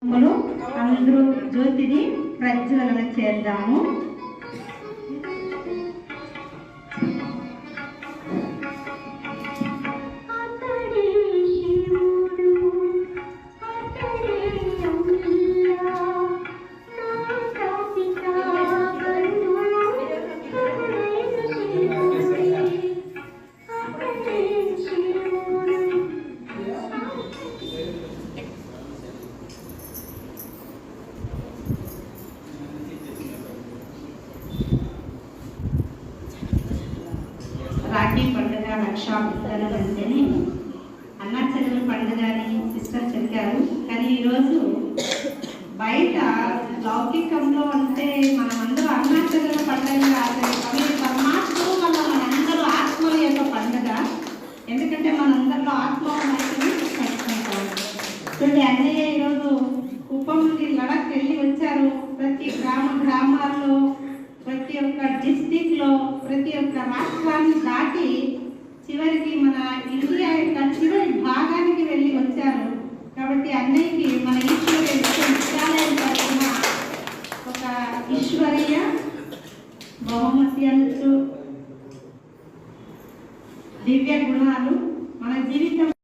అందరూ జ్యోతిని ప్రజ్వలన చేద్దాము. రాఖీ పండుగ రక్షాబంధనం అంటేనే అన్నా చెల్లెల పండుగ అని సిస్టర్ చెప్పారు. కానీ ఈరోజు బయట లౌకికంలో అంటే మనమందరూ అన్నా చెల్లెల పండుగ కానీ పరమాత్మ వల్ల మనందరూ ఆత్మల యొక్క పండుగ. ఎందుకంటే మనందరిలో ఆత్మ కట్టుకుంటాం. చూడండి, అన్నయ్య ఈరోజు కుప్పం నుండి లడక్ వెళ్ళి వచ్చారు. ప్రతి గ్రామాల్లో, ప్రతి ఒక్క డిస్టిక్ లో, ప్రతి ఒక్క రాష్ట్రాన్ని దాటి చివరికి మన ఇండియా యొక్క చివరి భాగానికి వెళ్ళి వచ్చారు. కాబట్టి అన్నయ్యకి మన ఈశ్వరీయ విశ్వవిద్యాలయం తరఫున ఒక ఈశ్వరీయ బహుమతి అంటూ దివ్య గుణాలు మన జీవితం